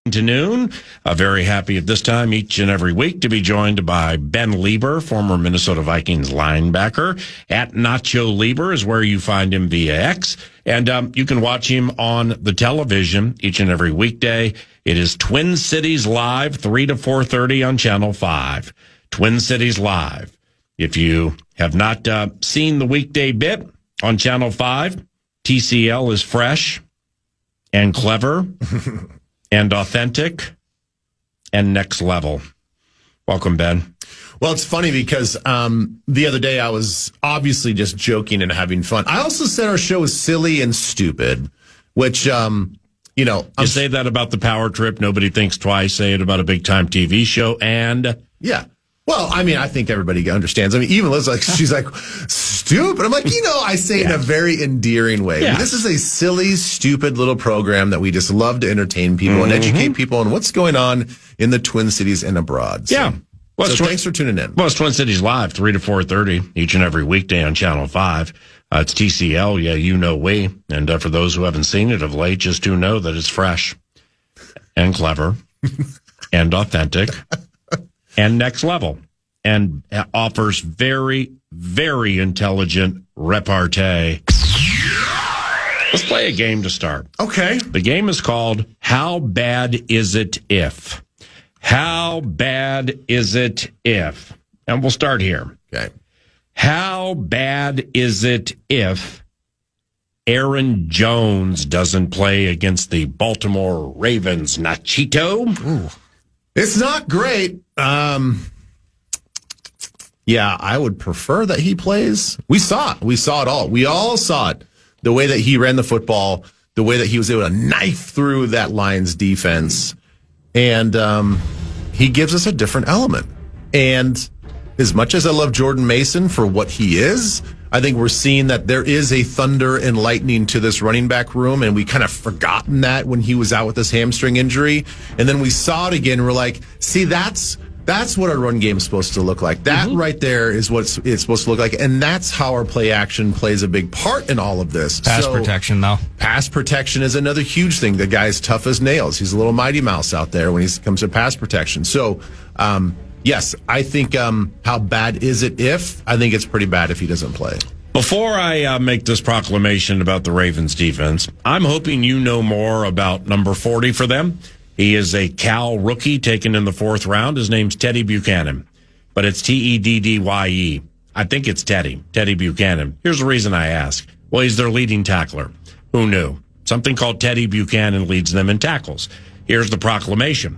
to noon. Very happy at this time each and every week to be joined by Ben Leber, former Minnesota Vikings linebacker. At Nacho Leber is where you find him via X. And you can watch him on the television each and every weekday. It is Twin Cities Live, 3 to 4:30 on Channel 5. Twin Cities Live. If you have not seen the weekday bit on Channel 5, TCL is fresh and clever and authentic and next level. Welcome, Ben. Well, it's funny because the other day I was obviously just joking and having fun. I also said our show is silly and stupid, which, you say that about the power trip. Nobody thinks twice. Say it about a big time TV show. And yeah. Well, I mean, I think everybody understands. I mean, even Liz, she's like, stupid. I'm like, I say it in a very endearing way. Yeah. I mean, this is a silly, stupid little program that we just love to entertain people and educate people on what's going on in the Twin Cities and abroad. So, yeah. Well, so thanks for tuning in. Well, it's Twin Cities Live, 3 to 4:30 each and every weekday on Channel 5. It's TCL. Yeah, we. And for those who haven't seen it of late, just do know that it's fresh and clever and authentic and next level, and offers very, very intelligent repartee. Let's play a game to start. Okay. The game is called How Bad Is It If? How bad is it if? And we'll start here. Okay. How bad is it if Aaron Jones doesn't play against the Baltimore Ravens? Nachito? Ooh. It's not great. Yeah, I would prefer that he plays. We saw it. We saw it all. We all saw it. The way that he ran the football, the way that he was able to knife through that Lions defense. And he gives us a different element. And as much as I love Jordan Mason for what he is, I think we're seeing that there is a thunder and lightning to this running back room, and we kind of forgotten that when he was out with this hamstring injury. And then we saw it again, and we're like, see, that's what our run game is supposed to look like. That right there is what it's supposed to look like, and that's how our play action plays a big part in all of this. Pass protection, though. Pass protection is another huge thing. The guy's tough as nails. He's a little Mighty Mouse out there when he comes to pass protection. So, yes, I think how bad is it if? I think it's pretty bad if he doesn't play. Before I make this proclamation about the Ravens defense, I'm hoping you know more about number 40 for them. He is a Cal rookie taken in the 4th round. His name's Teddy Buchanan, but it's Teddye. I think it's Teddy Buchanan. Here's the reason I ask. Well, he's their leading tackler. Who knew? Something called Teddy Buchanan leads them in tackles. Here's the proclamation.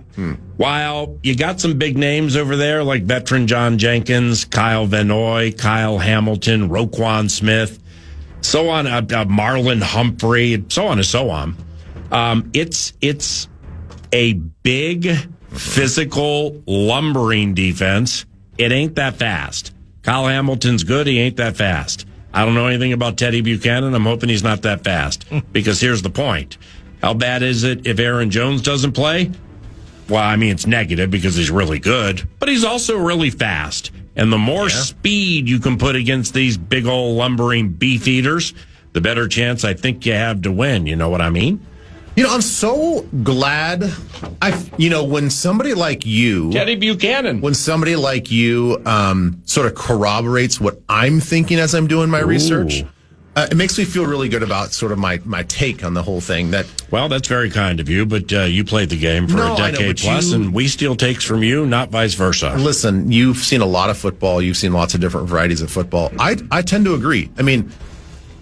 While you got some big names over there like veteran John Jenkins, Kyle Van Noy, Kyle Hamilton, Roquan Smith, so on, Marlon Humphrey, so on and so on. It's a big, physical, lumbering defense. It ain't that fast. Kyle Hamilton's good. He ain't that fast. I don't know anything about Teddy Buchanan. I'm hoping he's not that fast because here's the point. How bad is it if Aaron Jones doesn't play? Well, I mean, it's negative because he's really good, but he's also really fast. And the more speed you can put against these big old lumbering beef eaters, the better chance I think you have to win. You know what I mean? I'm so glad when somebody like you, Teddy Buchanan, when somebody like you sort of corroborates what I'm thinking as I'm doing my research, it makes me feel really good about sort of my take on the whole thing. Well, that's very kind of you, but you played the game for a decade plus, and we steal takes from you, not vice versa. Listen, you've seen a lot of football. You've seen lots of different varieties of football. I tend to agree. I mean,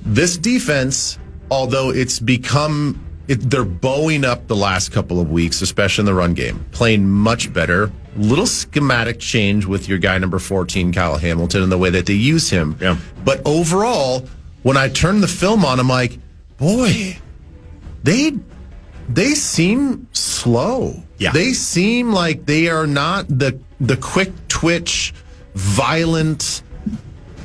this defense, although it's become... they're bowing up the last couple of weeks, especially in the run game, playing much better. Little schematic change with your guy number 14, Kyle Hamilton, and the way that they use him. Yeah. But overall, when I turn the film on, I'm like, boy, they seem slow. Yeah. They seem like they are not the quick twitch, violent,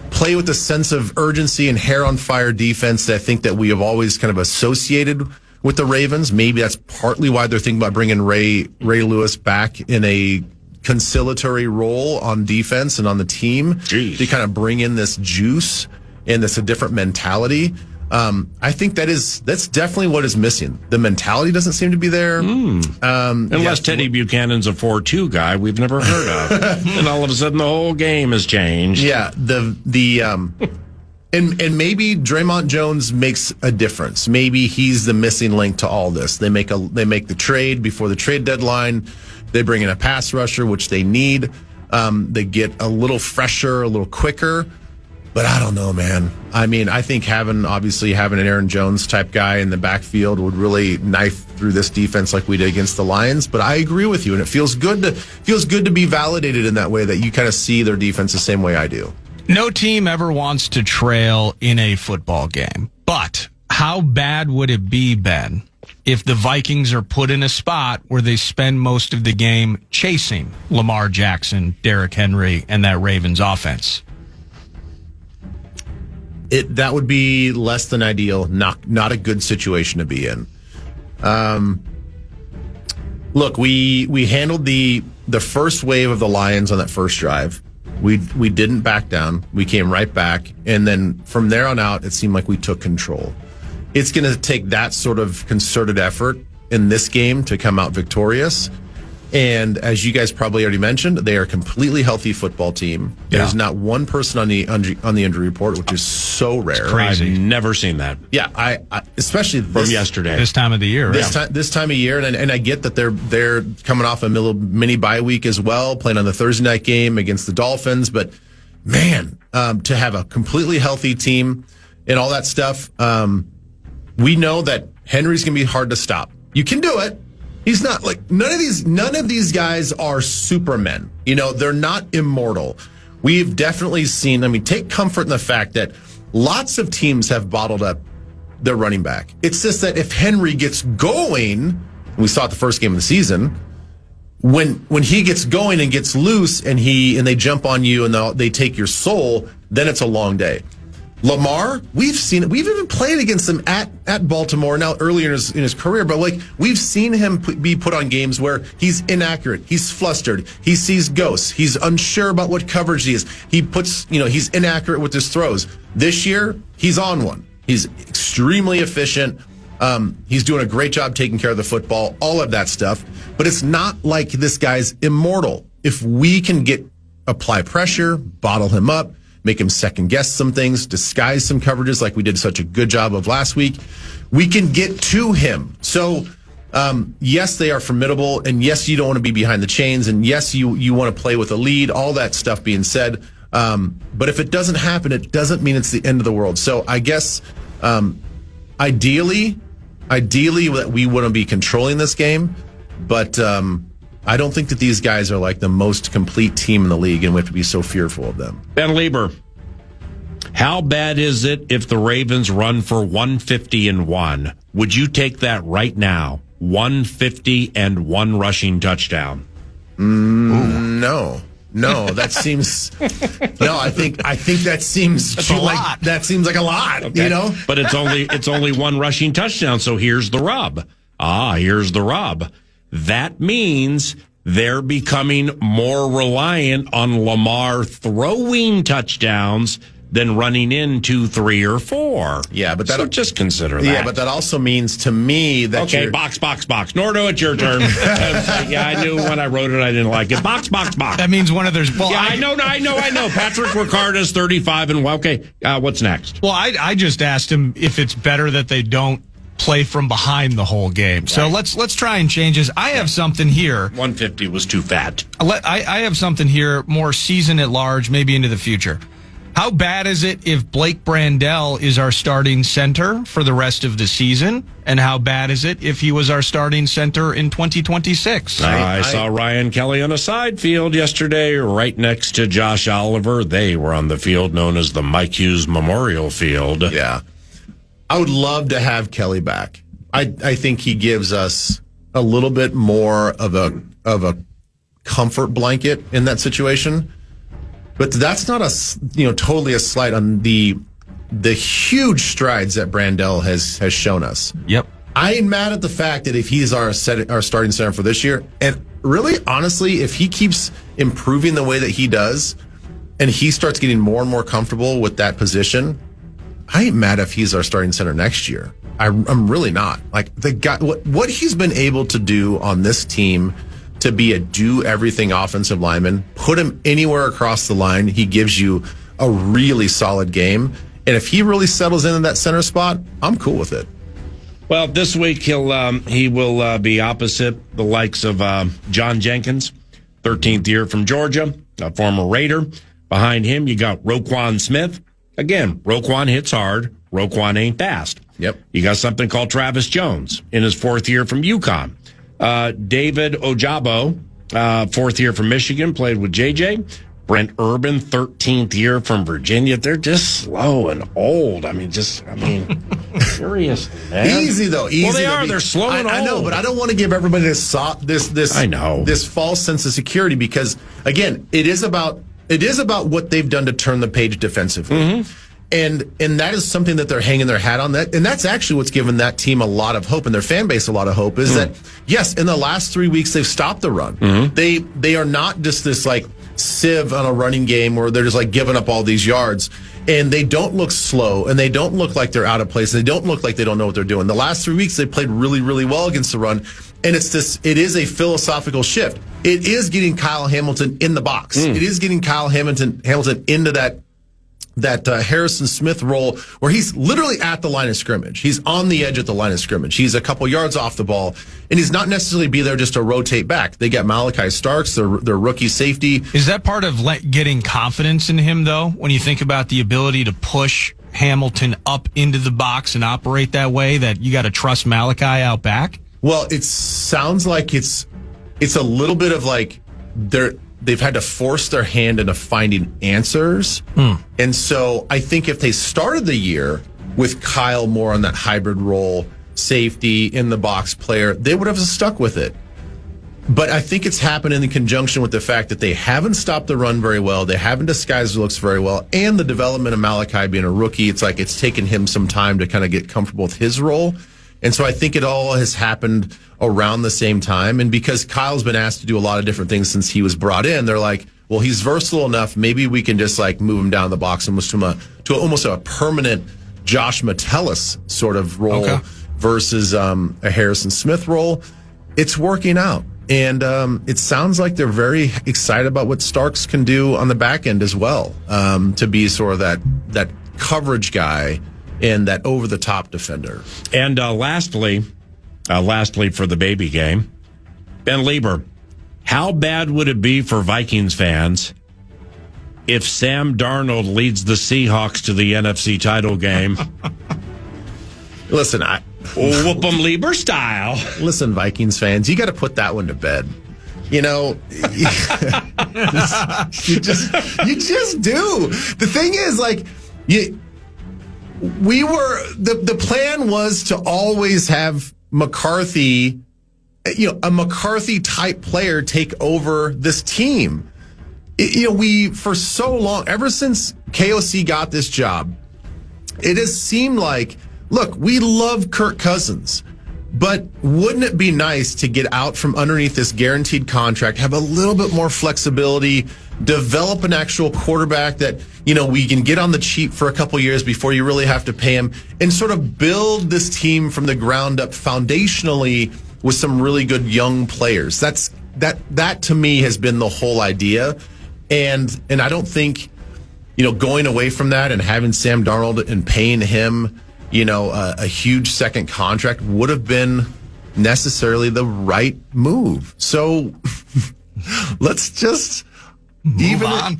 play with a sense of urgency and hair on fire defense that I think that we have always kind of associated with the Ravens. Maybe that's partly why they're thinking about bringing Ray Lewis back in a conciliatory role on defense and on the team. Jeez. To kind of bring in this juice and this a different mentality. I think that's definitely what is missing. The mentality doesn't seem to be there. Unless Teddy Buchanan's a 4-2 guy we've never heard of. And all of a sudden the whole game has changed. Yeah, and maybe Draymond Jones makes a difference. Maybe he's the missing link to all this. They make the trade before the trade deadline. They bring in a pass rusher, which they need. They get a little fresher, a little quicker. But I don't know, man. I mean, I think having an Aaron Jones type guy in the backfield would really knife through this defense like we did against the Lions. But I agree with you, and it feels good to be validated in that way, that you kind of see their defense the same way I do. No team ever wants to trail in a football game. But how bad would it be, Ben, if the Vikings are put in a spot where they spend most of the game chasing Lamar Jackson, Derrick Henry, and that Ravens offense? That would be less than ideal, not a good situation to be in. Look, we handled the first wave of the Lions on that first drive. We didn't back down. We came right back, and then from there on out, it seemed like we took control. It's going to take that sort of concerted effort in this game to come out victorious. And as you guys probably already mentioned, they are a completely healthy football team. There's not one person on the injury report, which is so rare. Crazy. I've never seen that. Yeah, I especially from yesterday. This time of the year. This time of year, and I get that they're coming off a little mini bye week as well, playing on the Thursday night game against the Dolphins. But man, to have a completely healthy team and all that stuff, we know that Henry's going to be hard to stop. You can do it. He's not like none of these guys are supermen. You know, they're not immortal. We've definitely seen, take comfort in the fact that lots of teams have bottled up their running back. It's just that if Henry gets going, we saw it the first game of the season, when he gets going and gets loose and they jump on you and they take your soul, then it's a long day. Lamar, we've seen it. We've even played against him at Baltimore now earlier in his career, but we've seen him be put on games where he's inaccurate, he's flustered, he sees ghosts, he's unsure about what coverage he is. He's inaccurate with his throws. This year, he's on one. He's extremely efficient. He's doing a great job taking care of the football, all of that stuff. But it's not like this guy's immortal. If we can apply pressure, bottle him up, make him second guess some things, disguise some coverages like we did such a good job of last week, we can get to him. So, yes, they are formidable, and yes, you don't want to be behind the chains, and yes, you want to play with a lead, all that stuff being said. But if it doesn't happen, it doesn't mean it's the end of the world. So I guess ideally that we wouldn't be controlling this game, but I don't think that these guys are like the most complete team in the league, and we have to be so fearful of them. Ben Leber, how bad is it if the Ravens run for 150-1? Would you take that right now? 150 and 1 rushing touchdown? No, that seems. No, I think that seems lot. That seems like a lot. Okay. You know, but it's only 1 rushing touchdown. So here's the rub. Here's the rub. That means they're becoming more reliant on Lamar throwing touchdowns than running in 2, 3, or 4. Yeah, but so just consider that. Yeah, but that also means to me that okay, box. Nordo, it's your turn. Yeah, I knew when I wrote it I didn't like it. Box. That means one of those. Well, yeah, I know. Patrick Ricard is 35, and okay, what's next? Well, I just asked him if it's better that they don't play from behind the whole game. Right. So let's try and change this. I have something here. 150 was too fat. I have something here, more season at large, maybe into the future. How bad is it if Blake Brandel is our starting center for the rest of the season? And how bad is it if he was our starting center in 2026? I saw Ryan Kelly on a side field yesterday right next to Josh Oliver. They were on the field known as the Mike Hughes Memorial Field. Yeah. I would love to have Kelly back. I think he gives us a little bit more of a comfort blanket in that situation. But that's not totally a slight on the huge strides that Brandel has shown us. Yep. I ain't mad at the fact that if he's our starting center for this year, and really honestly, if he keeps improving the way that he does, and he starts getting more and more comfortable with that position, I ain't mad if he's our starting center next year. I'm really not. Like the guy, what he's been able to do on this team to be a do everything offensive lineman, put him anywhere across the line, he gives you a really solid game. And if he really settles into that center spot, I'm cool with it. Well, this week he will be opposite the likes of John Jenkins, 13th year from Georgia, a former Raider. Behind him, you got Roquan Smith. Again, Roquan hits hard. Roquan ain't fast. Yep. You got something called Travis Jones in his 4th year from UConn. David Ojabo, 4th year from Michigan, played with JJ. Brent Urban, 13th year from Virginia. They're just slow and old. Seriously, man. Easy though. Easy. Well, they are. They're slow and old. I know, but I don't want to give everybody this false sense of security because again, it is about what they've done to turn the page defensively. Mm-hmm. And that is something that they're hanging their hat on. That, and that's actually what's given that team a lot of hope and their fan base a lot of hope is that yes, in the last 3 weeks they've stopped the run. Mm-hmm. They are not just this like sieve on a running game where they're just like giving up all these yards, and they don't look slow and they don't look like they're out of place. They don't look like they don't know what they're doing. The last 3 weeks they played really, really well against the run, and it is a philosophical shift. It is getting Kyle Hamilton in the box. It is getting Kyle Hamilton into that Harrison Smith role where he's literally at the line of scrimmage. He's on the edge at the line of scrimmage. He's a couple yards off the ball, and he's not necessarily be there just to rotate back. They got Malachi Starks, their rookie safety. Is that part of getting confidence in him, though, when you think about the ability to push Hamilton up into the box and operate that way, that you got to trust Malachi out back? Well, it sounds like it's a little bit of like they've had to force their hand into finding answers. And so I think if they started the year with Kyle more on that hybrid role, safety, in the box player, they would have stuck with it. But I think it's happened in conjunction with the fact that they haven't stopped the run very well. They haven't disguised the looks very well. And the development of Malachi being a rookie, it's like it's taken him some time to kind of get comfortable with his role. And so I think it all has happened around the same time. And because Kyle's been asked to do a lot of different things since he was brought in, they're like, well, he's versatile enough. Maybe we can just like move him down the box almost to almost a permanent Josh Metellus sort of role versus a Harrison Smith role. It's working out. And it sounds like they're very excited about what Starks can do on the back end as well, to be sort of that coverage guy and that over-the-top defender. And lastly, for the baby game, Ben Leber. How bad would it be for Vikings fans if Sam Darnold leads the Seahawks to the NFC title game? Listen, whoop 'em Leber style. Listen, Vikings fans, you got to put that one to bed. You know, you just do. The thing is, like, the plan was to always have McCarthy, a McCarthy type player take over this team. We for so long, ever since KOC got this job, it has seemed like, look, we love Kirk Cousins, but wouldn't it be nice to get out from underneath this guaranteed contract, have a little bit more flexibility, develop an actual quarterback that, we can get on the cheap for a couple years before you really have to pay him, and sort of build this team from the ground up foundationally with some really good young players. That to me has been the whole idea. And I don't think, going away from that and having Sam Darnold and paying him, a huge second contract would have been necessarily the right move. So let's just move on.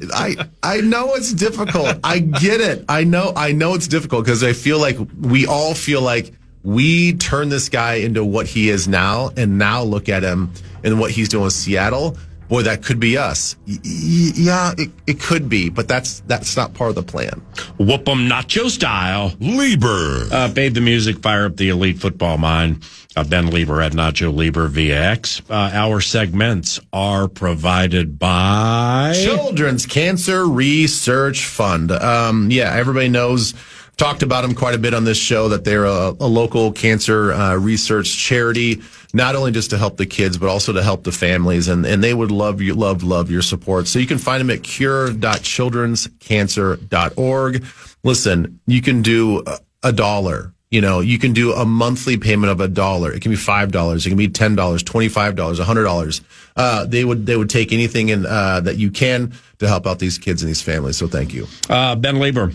I know it's difficult. I get it. I know it's difficult because I feel like we all feel like we turn this guy into what he is now, and now look at him and what he's doing with Seattle. Boy, that could be us. Yeah, it could be, but that's not part of the plan. Whoop 'em nacho style. Leber. Fade the music, fire up the elite football mind. Ben Leber at Nacho Leber via X. Our segments are provided by Children's Cancer Research Fund. Everybody knows. Talked about them quite a bit on this show, that they're a local cancer research charity, not only just to help the kids, but also to help the families. And they would love your support. So you can find them at cure.childrenscancer.org. Listen, you can do $1. You can do a monthly payment of $1. It can be $5. It can be $10, $25, $100. They would take anything that you can to help out these kids and these families. So thank you. Ben Leber,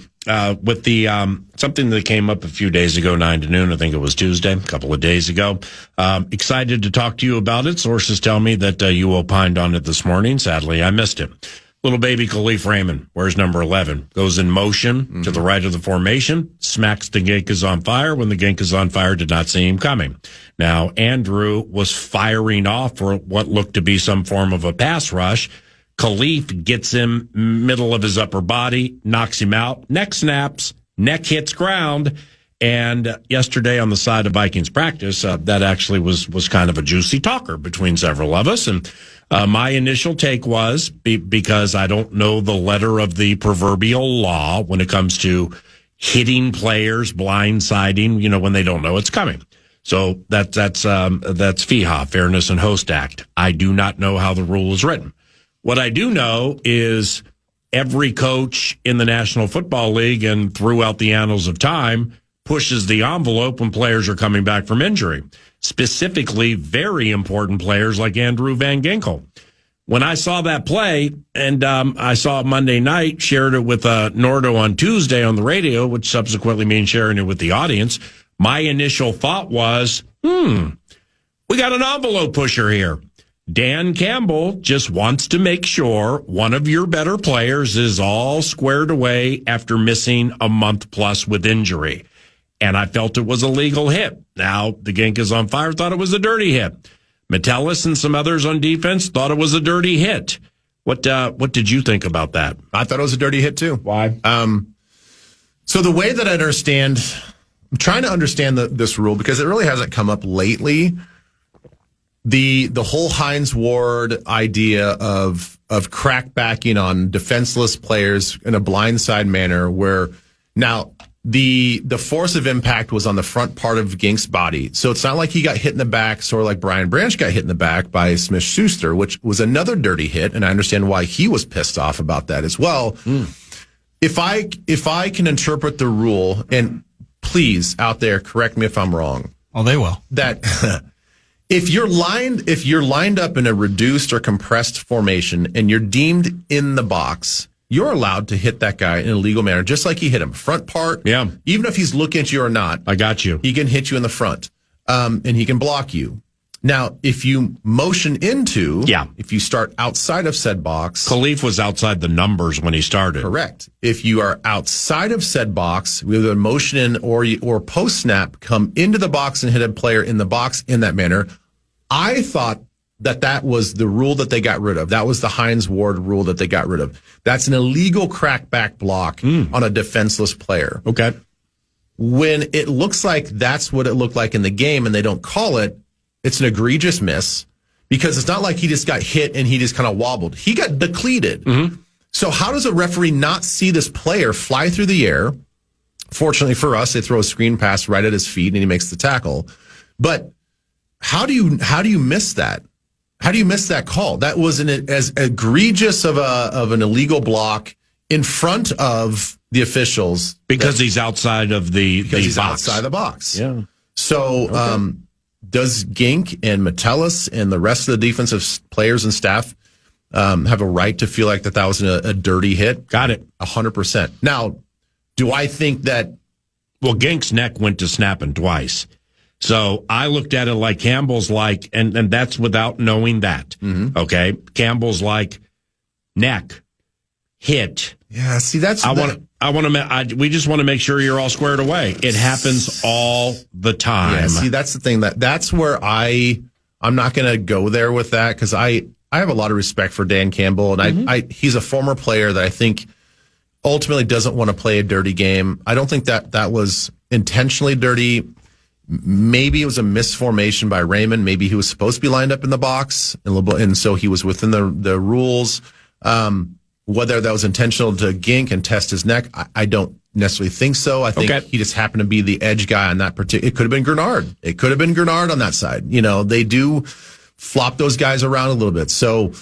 with the something that came up a few days ago, 9 to noon, I think it was Tuesday, a couple of days ago. Excited to talk to you about it. Sources tell me that you opined on it this morning. Sadly, I missed it. Little baby Khalif Raymond, where's number 11? Goes in motion to the right of the formation, smacks the Gink is on fire. When the Gink is on fire, did not see him coming. Now, Andrew was firing off for what looked to be some form of a pass rush. Khalif gets him middle of his upper body, knocks him out, neck snaps, neck hits ground. And yesterday on the side of Vikings practice, that actually was kind of a juicy talker between several of us. And my initial take was, because I don't know the letter of the proverbial law when it comes to hitting players, blindsiding, when they don't know it's coming. So that's FEHA, Fairness and Host Act. I do not know how the rule is written. What I do know is every coach in the National Football League and throughout the annals of time pushes the envelope when players are coming back from injury, specifically very important players like Andrew Van Ginkel. When I saw that play, and I saw it Monday night, shared it with Nordo on Tuesday on the radio, which subsequently means sharing it with the audience, my initial thought was, we got an envelope pusher here. Dan Campbell just wants to make sure one of your better players is all squared away after missing a month plus with injury. And I felt it was a legal hit. Now, the Gink is on fire, thought it was a dirty hit. Metellus and some others on defense thought it was a dirty hit. What did you think about that? I thought it was a dirty hit, too. Why? So the way that I understand, I'm trying to understand this rule because it really hasn't come up lately. The whole Hines Ward idea of crackbacking on defenseless players in a blindside manner where now the force of impact was on the front part of Gink's body. So it's not like he got hit in the back, sort of like Brian Branch got hit in the back by Smith-Schuster, which was another dirty hit. And I understand why he was pissed off about that as well. If I can interpret the rule, and please out there, correct me if I'm wrong. Oh, they will. That if you're lined up in a reduced or compressed formation and you're deemed in the box, you're allowed to hit that guy in a legal manner, just like he hit him. Front part. Yeah. Even if he's looking at you or not. I got you. He can hit you in the front. And he can block you. Now, if you motion into. Yeah. If you start outside of said box. Khalif was outside the numbers when he started. Correct. If you are outside of said box, with a motion in or post snap, come into the box and hit a player in the box in that manner. I thought that was the rule that they got rid of. That was the Hines Ward rule that they got rid of. That's an illegal crackback block on a defenseless player. Okay. When it looks like that's what it looked like in the game and they don't call it, it's an egregious miss because it's not like he just got hit and he just kind of wobbled. He got depleted. So how does a referee not see this player fly through the air? Fortunately for us, they throw a screen pass right at his feet and he makes the tackle. But how do you miss that? How do you miss that call? That was as egregious of an illegal block in front of the officials because he's outside of the he's box. Outside the box. Yeah. So does Gink and Metellus and the rest of the defensive players and staff have a right to feel like that was a dirty hit? Got it. 100%. Now, do I think that? Well, Gink's neck went to snapping twice. So I looked at it like Campbell's like, and that's without knowing that. Okay. Campbell's like neck hit. Yeah. See, that's, we just want to make sure you're all squared away. It happens all the time. Yeah. See, that's the thing that's where I'm not going to go there with that. Cause I have a lot of respect for Dan Campbell and he's a former player that I think ultimately doesn't want to play a dirty game. I don't think that was intentionally dirty. Maybe it was a misformation by Raymond. Maybe he was supposed to be lined up in the box, and so he was within the rules. Whether that was intentional to gink and test his neck, I don't necessarily think so. I think he just happened to be the edge guy on that particular. It could have been Grenard. It could have been Grenard on that side. They do flop those guys around a little bit. So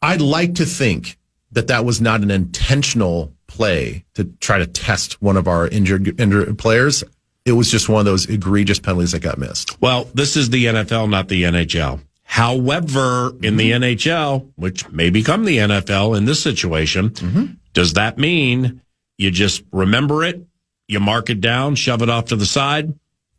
I'd like to think that was not an intentional play to try to test one of our injured players. It was just one of those egregious penalties that got missed. Well, this is the NFL, not the NHL. However, in the NHL, which may become the NFL in this situation, does that mean you just remember it, you mark it down, shove it off to the side,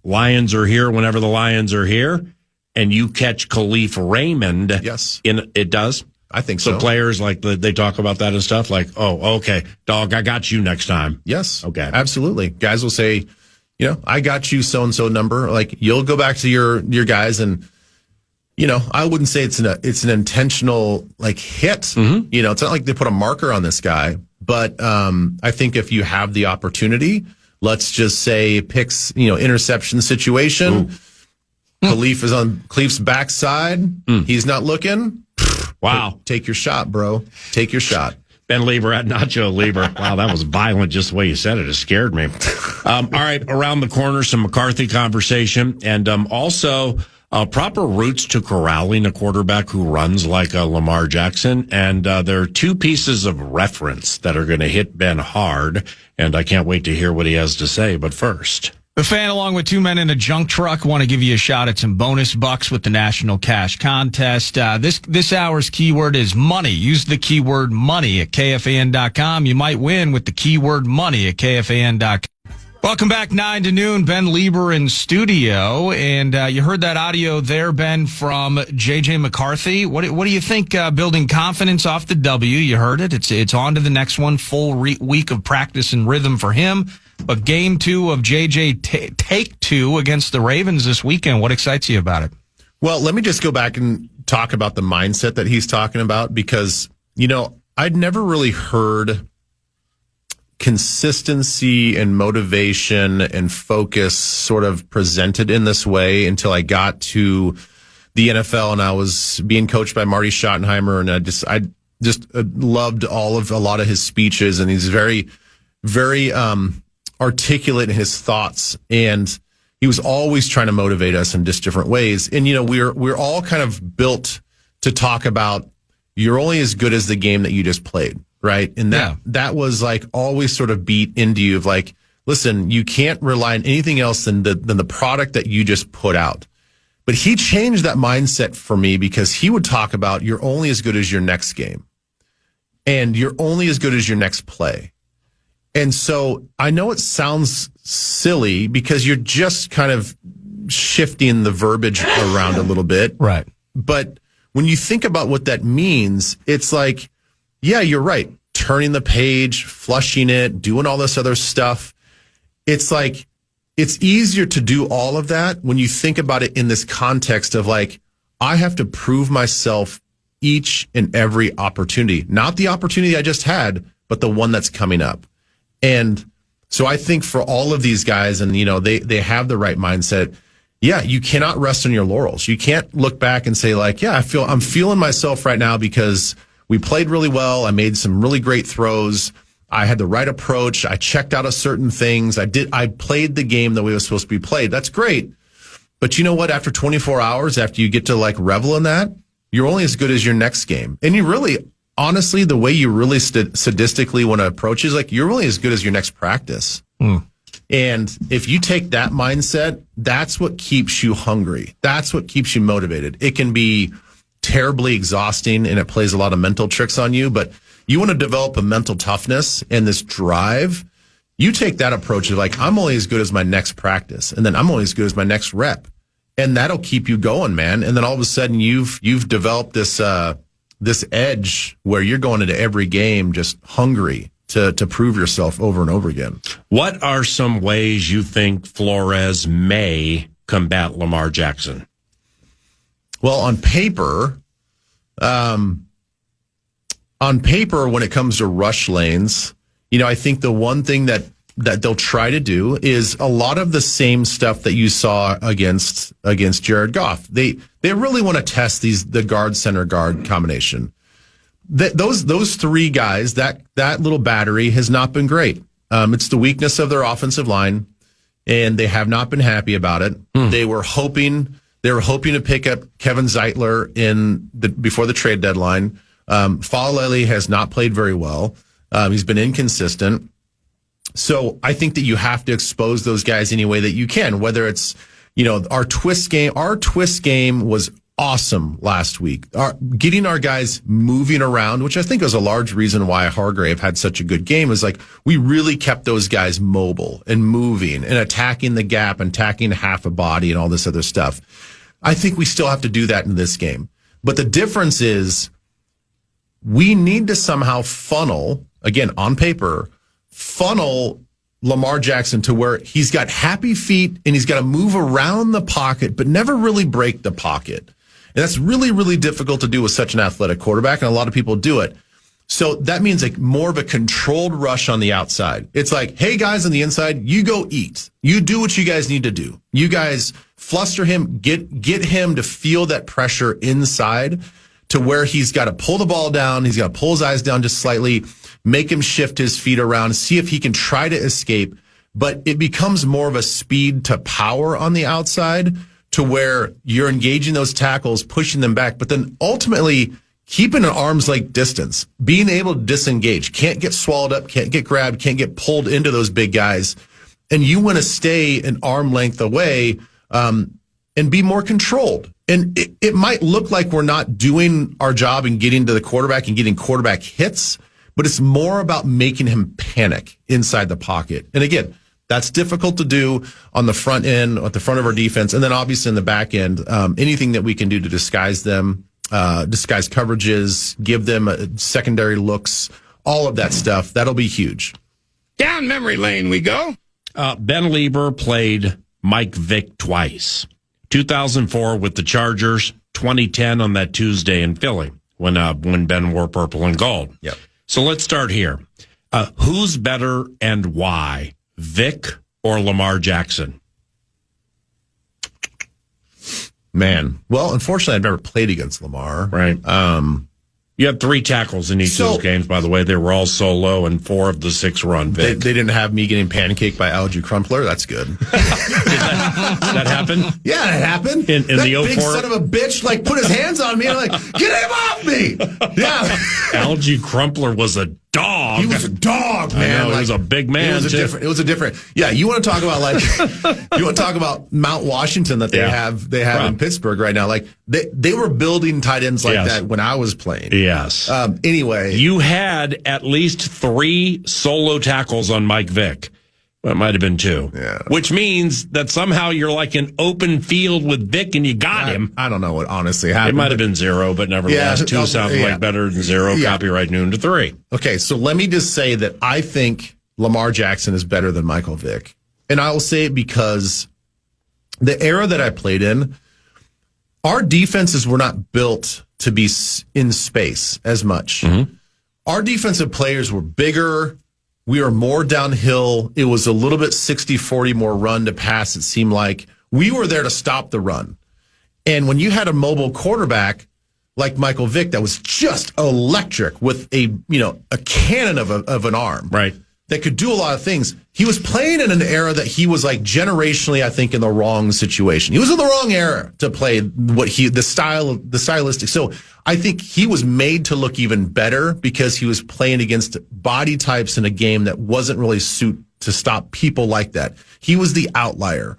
Lions are here whenever the Lions are here, and you catch Khalif Raymond? Yes. It does? I think so. So players, like, they talk about that and stuff, like, oh, okay, dog, I got you next time. Yes. Okay. Absolutely. Guys will say, I got you so-and-so number. Like, you'll go back to your guys and, I wouldn't say it's an intentional hit. Mm-hmm. It's not like they put a marker on this guy, but I think if you have the opportunity, let's just say picks, interception situation. Khalif is on Khalif's backside. He's not looking. Wow. Take your shot, bro. Take your shot. Ben Leber at Nacho Leber. Wow, that was violent just the way you said it. It scared me. All right, around the corner, some McCarthy conversation, and also proper routes to corralling a quarterback who runs like a Lamar Jackson. And there are two pieces of reference that are going to hit Ben hard, and I can't wait to hear what he has to say. But first, The Fan, along with two men in a junk truck, want to give you a shot at some bonus bucks with the National Cash Contest. This hour's keyword is money. Use the keyword money at KFAN.com. You might win with the keyword money at KFAN.com. Welcome back, 9 to noon. Ben Leber in studio. And you heard that audio there, Ben, from J.J. McCarthy. What do you think, building confidence off the W? You heard it. It's on to the next one. Full week of practice and rhythm for him. But game 2 of J.J. Take 2 against the Ravens this weekend. What excites you about it? Well, let me just go back and talk about the mindset that he's talking about because, I'd never really heard consistency and motivation and focus sort of presented in this way until I got to the NFL and I was being coached by Marty Schottenheimer, and I just loved a lot of his speeches, and he's very, very articulate in his thoughts, and he was always trying to motivate us in just different ways. And we're all kind of built to talk about you're only as good as the game that you just played. Right. And that was like always sort of beat into you of like, listen, you can't rely on anything else than the product that you just put out. But he changed that mindset for me because he would talk about you're only as good as your next game and you're only as good as your next play. And so I know it sounds silly because you're just kind of shifting the verbiage around a little bit. Right. But when you think about what that means, it's like, yeah, you're right. Turning the page, flushing it, doing all this other stuff. It's like, it's easier to do all of that when you think about it in this context of like, I have to prove myself each and every opportunity, not the opportunity I just had, but the one that's coming up. And so I think for all of these guys, and they have the right mindset. Yeah, you cannot rest on your laurels. You can't look back and say like, yeah, I'm feeling myself right now because we played really well. I made some really great throws. I had the right approach. I checked out of certain things. I played the game the way it was supposed to be played. That's great. But you know what? After 24 hours, after you get to like revel in that, you're only as good as your next game. And you really, honestly, the way you really sadistically want to approach is like, you're only as good as your next practice. And if you take that mindset, that's what keeps you hungry. That's what keeps you motivated. It can be terribly exhausting and it plays a lot of mental tricks on you, but you want to develop a mental toughness and this drive. You take that approach of like, I'm only as good as my next practice, and then I'm only as good as my next rep, and that'll keep you going, man. And then all of a sudden you've developed this edge where you're going into every game just hungry to prove yourself over and over again. What are some ways you think Flores may combat Lamar Jackson? Well, on paper, when it comes to rush lanes, I think the one thing that they'll try to do is a lot of the same stuff that you saw against Jared Goff. They really want to test the guard center guard combination. Those three guys, that little battery has not been great. It's the weakness of their offensive line, and they have not been happy about it. They were hoping to pick up Kevin Zeitler before the trade deadline. Falalele has not played very well. He's been inconsistent. So I think that you have to expose those guys any way that you can, whether it's, our twist game. Our twist game was awesome last week. Getting our guys moving around, which I think was a large reason why Hargrave had such a good game, is like we really kept those guys mobile and moving and attacking the gap and attacking half a body and all this other stuff. I think we still have to do that in this game. But the difference is we need to somehow funnel, again, on paper, Lamar Jackson to where he's got happy feet and he's got to move around the pocket, but never really break the pocket. And that's really, really difficult to do with such an athletic quarterback, and a lot of people do it. So that means like more of a controlled rush on the outside. It's like, hey, guys on the inside, you go eat. You do what you guys need to do. You guys fluster him, get him to feel that pressure inside to where he's got to pull the ball down. He's got to pull his eyes down just slightly, make him shift his feet around, see if he can try to escape. But it becomes more of a speed to power on the outside to where you're engaging those tackles, pushing them back, but then ultimately keeping an arm's length distance, being able to disengage, can't get swallowed up, can't get grabbed, can't get pulled into those big guys. And you want to stay an arm length away and be more controlled. And it might look like we're not doing our job and getting to the quarterback and getting quarterback hits, but it's more about making him panic inside the pocket. And again, that's difficult to do on the front end, at the front of our defense, and then obviously in the back end, anything that we can do to disguise them, disguise coverages, give them secondary looks, all of that stuff, that'll be huge. Down memory lane we go. Ben Leber played Mike Vick twice. 2004 with the Chargers, 2010 on that Tuesday in Philly when Ben wore purple and gold. Yep. So let's start here. Who's better and why, Vick or Lamar Jackson? Man. Well, unfortunately, I've never played against Lamar. Right. You had 3 tackles in each of those games, by the way. They were all solo, and 4 of the 6 were on Vick. They didn't have me getting pancaked by Algie Crumpler. That's good. Did that happen? Yeah, it happened. In that the 04? big son of a bitch, put his hands on me and get him off me. Yeah. Algie Crumpler was a dog. He was a dog, man. He was a big man. It was a different. Yeah, you want to talk about Mount Washington that they have in Pittsburgh right now. They were building tight ends like that when I was playing. Yes. Anyway, you had at least 3 solo tackles on Mike Vick. Well, it might have been 2. Yeah. Which means that somehow you're like an open field with Vick and you got him. I don't know what honestly happened. It might have been 0, but nevertheless, 2 sounds like better than 0. Yeah. Copyright noon to 3. Okay, so let me just say that I think Lamar Jackson is better than Michael Vick. And I will say it because the era that I played in, our defenses were not built to be in space as much. Mm-hmm. Our defensive players were bigger. We were more downhill. It was a little bit 60-40 more run to pass, it seemed like. We were there to stop the run. And when you had a mobile quarterback like Michael Vick that was just electric with a cannon of an arm. Right. That could do a lot of things. He was playing in an era that he was generationally, I think, in the wrong situation. He was in the wrong era to play the stylistic. So I think he was made to look even better because he was playing against body types in a game that wasn't really suited to stop people like that. He was the outlier.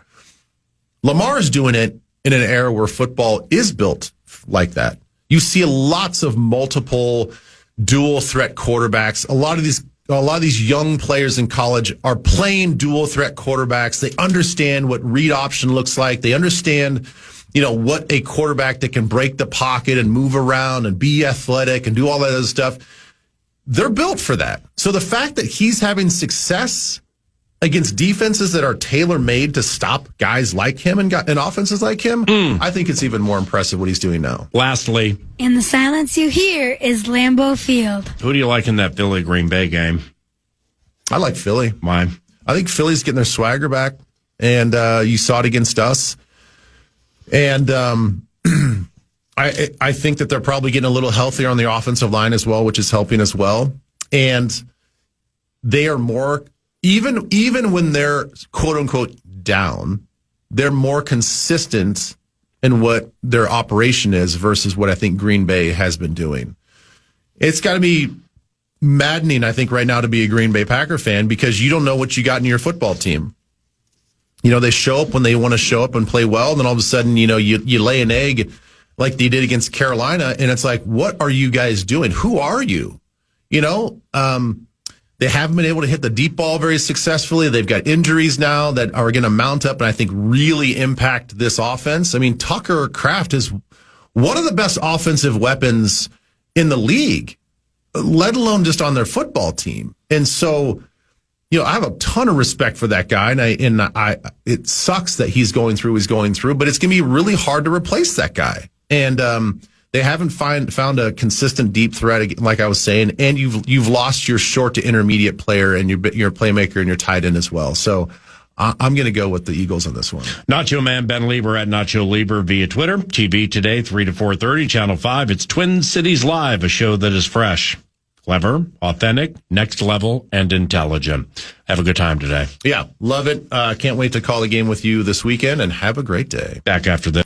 Lamar's doing it in an era where football is built like that. You see lots of multiple dual threat quarterbacks. A lot of these young players in college are playing dual threat quarterbacks. They understand what read option looks like. They understand, what a quarterback that can break the pocket and move around and be athletic and do all that other stuff. They're built for that. So the fact that he's having success against defenses that are tailor-made to stop guys like him and offenses like him, I think it's even more impressive what he's doing now. Lastly, and the silence you hear is Lambeau Field. Who do you like in that Philly-Green Bay game? I like Philly. Why? I think Philly's getting their swagger back, and you saw it against us. And I think that they're probably getting a little healthier on the offensive line as well, which is helping as well. And they are more even when they're quote unquote down, they're more consistent in what their operation is versus what I think Green Bay has been doing. It's got to be maddening, I think, right now to be a Green Bay Packer fan because you don't know what you got in your football team. They show up when they want to show up and play well, and then all of a sudden, you lay an egg like they did against Carolina, and it's like, what are you guys doing? Who are you? They haven't been able to hit the deep ball very successfully. They've got injuries now that are going to mount up and I think really impact this offense. I mean, Tucker Kraft is one of the best offensive weapons in the league, let alone just on their football team. And so, I have a ton of respect for that guy, and it sucks that he's going through, but it's going to be really hard to replace that guy. And they haven't found a consistent deep threat, like I was saying, and you've lost your short to intermediate player and your playmaker and your tight end as well. So I'm going to go with the Eagles on this one. Nacho Man Ben Leber at Nacho Leber via Twitter. TV today, 3 to 4:30, Channel 5. It's Twin Cities Live, a show that is fresh, clever, authentic, next level, and intelligent. Have a good time today. Yeah, love it. Can't wait to call a game with you this weekend, and have a great day. Back after this.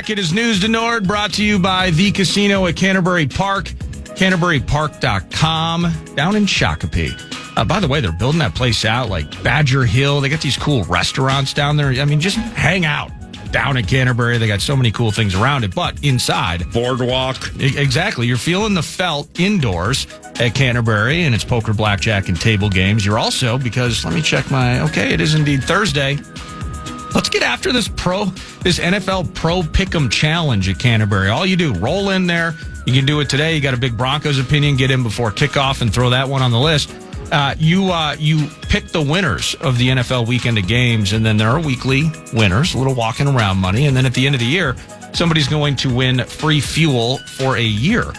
It is News to Nord, brought to you by The Casino at Canterbury Park, CanterburyPark.com, down in Shakopee. By the way, they're building that place out like Badger Hill. They got these cool restaurants down there. I mean, just hang out down at Canterbury. They got so many cool things around it, but inside. Boardwalk. Exactly. You're feeling the felt indoors at Canterbury, and it's poker, blackjack, and table games. You're also, because let me check it is indeed Thursday. Let's get after this NFL Pro Pick'em Challenge at Canterbury. All you do, roll in there. You can do it today. You got a big Broncos opinion. Get in before kickoff and throw that one on the list. You pick the winners of the NFL weekend of games, and then there are weekly winners, a little walking around money. And then at the end of the year, somebody's going to win free fuel for a year,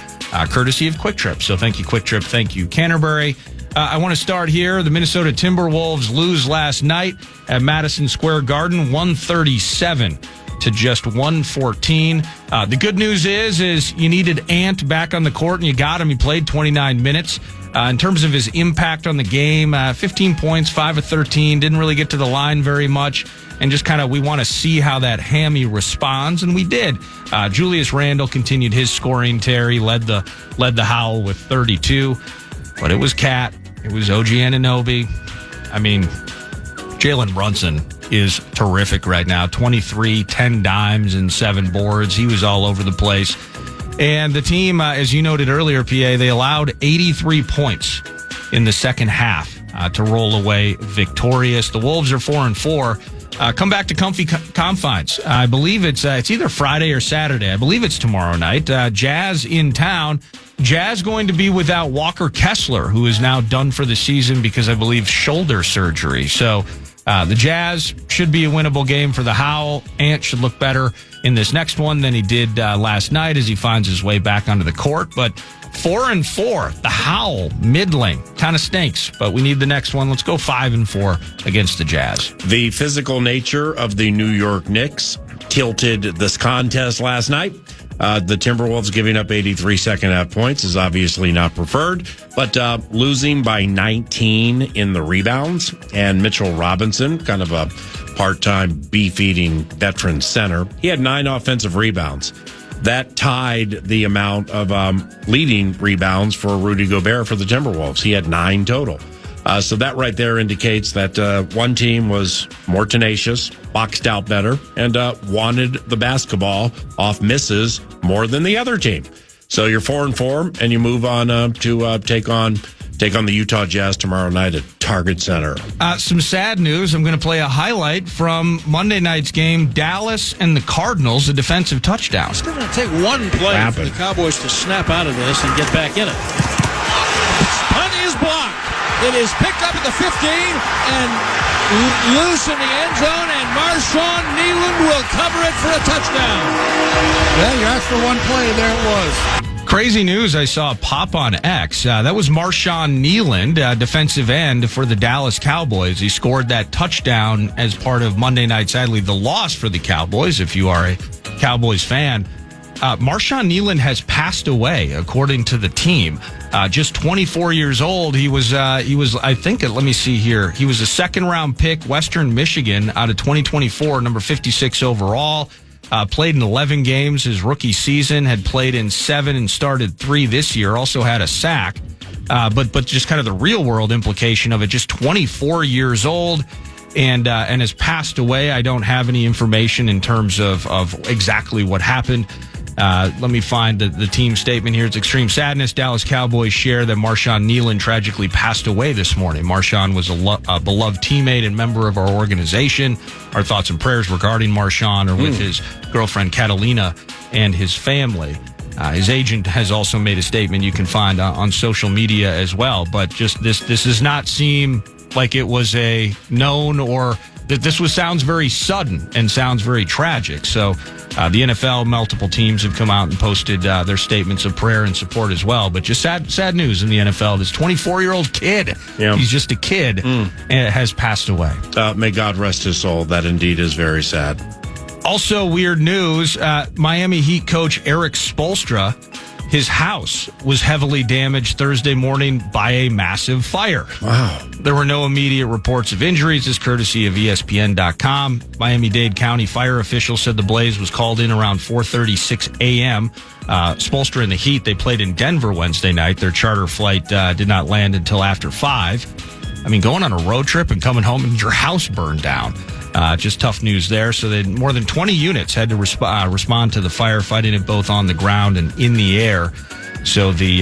courtesy of Quick Trip. So thank you, Quick Trip. Thank you, Canterbury. I want to start here. The Minnesota Timberwolves lose last night at Madison Square Garden, 137 to just 114. The good news is you needed Ant back on the court, and you got him. He played 29 minutes. In terms of his impact on the game, 15 points, 5 of 13, didn't really get to the line very much, and just we want to see how that hammy responds, and we did. Julius Randle continued his scoring tear. He led the Howl with 32, but it was Cat. It was OG Anunoby. I mean, Jalen Brunson is terrific right now. 23, 10 dimes, and 7 boards. He was all over the place. And the team, as you noted earlier, PA, they allowed 83 points in the second half to roll away victorious. The Wolves are 4-4. Come back to comfy confines. I believe it's either Friday or Saturday. I believe it's tomorrow night. Jazz in town. Jazz going to be without Walker Kessler, who is now done for the season because I believe shoulder surgery. So the Jazz should be a winnable game for the Howl. Ant should look better in this next one than he did last night as he finds his way back onto the court. But 4-4, the Howl, middling, kind of stinks, but we need the next one. Let's go 5-4 against the Jazz. The physical nature of the New York Knicks tilted this contest last night. The Timberwolves giving up 83 second-half points is obviously not preferred, but losing by 19 in the rebounds. And Mitchell Robinson, kind of a part-time beef-eating veteran center, he had 9 offensive rebounds. That tied the amount of leading rebounds for Rudy Gobert for the Timberwolves. He had 9 total. So that right there indicates that one team was more tenacious, boxed out better, and wanted the basketball off misses more than the other team. So you're 4-4, and you move on to take on the Utah Jazz tomorrow night at Target Center. Some sad news. I'm going to play a highlight from Monday night's game, Dallas and the Cardinals, a defensive touchdown. It's going to take one play for the Cowboys to snap out of this and get back in it. Punt is blocked. It is picked up at the 15 and loose in the end zone, and Marshawn Kneeland will cover it for a touchdown. Well, you asked for one play. There it was. Crazy news I saw pop on X. That was Marshawn Kneeland, defensive end for the Dallas Cowboys. He scored that touchdown as part of Monday night. Sadly, the loss for the Cowboys, if you are a Cowboys fan. Marshawn Kneeland has passed away, according to the team. Just 24 years old. He was, I think, let me see here. He was a second-round pick, Western Michigan, out of 2024, number 56 overall. Played in 11 games his rookie season, had played in 7 and started 3 this year, also had a sack. But just kind of the real-world implication of it, just 24 years old. And has passed away. I don't have any information in terms of exactly what happened. Let me find the team statement here. It's extreme sadness. Dallas Cowboys share that Marshawn Kneeland tragically passed away this morning. Marshawn was a beloved teammate and member of our organization. Our thoughts and prayers regarding Marshawn are with his girlfriend Catalina and his family. His agent has also made a statement you can find on social media as well. But just this does not seem like it was a known or that this sounds very sudden and sounds very tragic. So the NFL, multiple teams have come out and posted their statements of prayer and support as well. But just sad news in the NFL. This 24-year-old kid, he's just a kid, has passed away. May God rest his soul. That indeed is very sad. Also weird news, Miami Heat coach Eric Spoelstra, his house was heavily damaged Thursday morning by a massive fire. Wow. There were no immediate reports of injuries. This courtesy of ESPN.com. Miami-Dade County fire officials said the blaze was called in around 4:36 a.m. Spoelstra and the Heat, they played in Denver Wednesday night. Their charter flight did not land until after 5. I mean, going on a road trip and coming home and your house burned down. Just tough news there. So more than 20 units had to respond to the fire, fighting it both on the ground and in the air. So we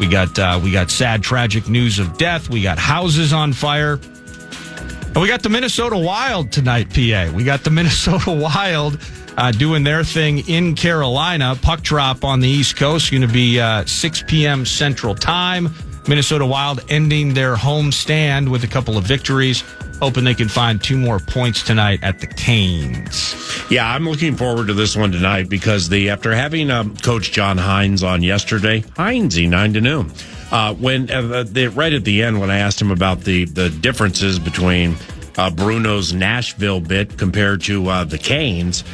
got sad, tragic news of death. We got houses on fire. And we got the Minnesota Wild tonight, PA. We got the Minnesota Wild doing their thing in Carolina. Puck drop on the East Coast, going to be 6 p.m. Central Time. Minnesota Wild ending their home stand with a couple of victories. Hoping they can find 2 more points tonight at the Canes. Yeah, I'm looking forward to this one tonight because after having Coach John Hines on yesterday, Hinesy 9 to noon. When right at the end, when I asked him about the differences between Bruno's Nashville bit compared to the Canes,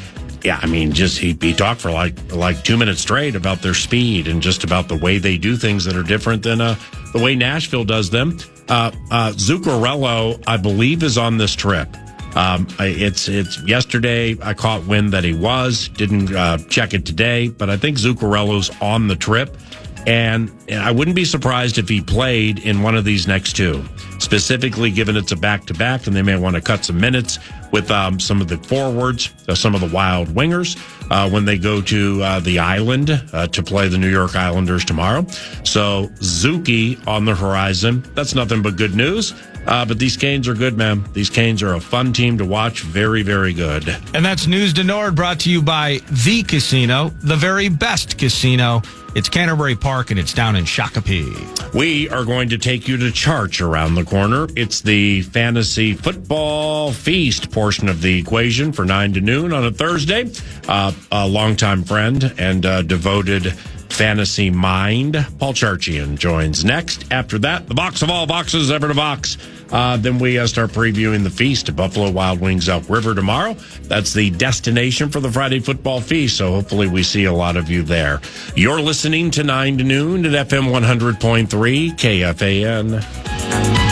yeah, I mean, just he talked for like 2 minutes straight about their speed and just about the way they do things that are different than the way Nashville does them. Zuccarello, I believe, is on this trip. It's yesterday. I caught wind that he didn't check it today, but I think Zuccarello's on the trip. And I wouldn't be surprised if he played in one of these next 2, specifically given it's a back-to-back, and they may want to cut some minutes with some of the forwards, some of the Wild wingers, when they go to the island to play the New York Islanders tomorrow. So Zuki on the horizon. That's nothing but good news. But these Canes are good, man. These Canes are a fun team to watch. Very, very good. And that's News to Nord, brought to you by The Casino, the very best casino. It's Canterbury Park, and it's down in Shakopee. We are going to take you to Charch around the corner. It's the fantasy football feast portion of the equation for 9 to noon on a Thursday. A longtime friend and devoted fantasy mind, Paul Charchian, joins next. After that, the box of all boxes, ever to box. Then we start previewing the feast at Buffalo Wild Wings Elk River tomorrow. That's the destination for the Friday football feast, so hopefully we see a lot of you there. You're listening to 9 to noon at FM 100.3 KFAN.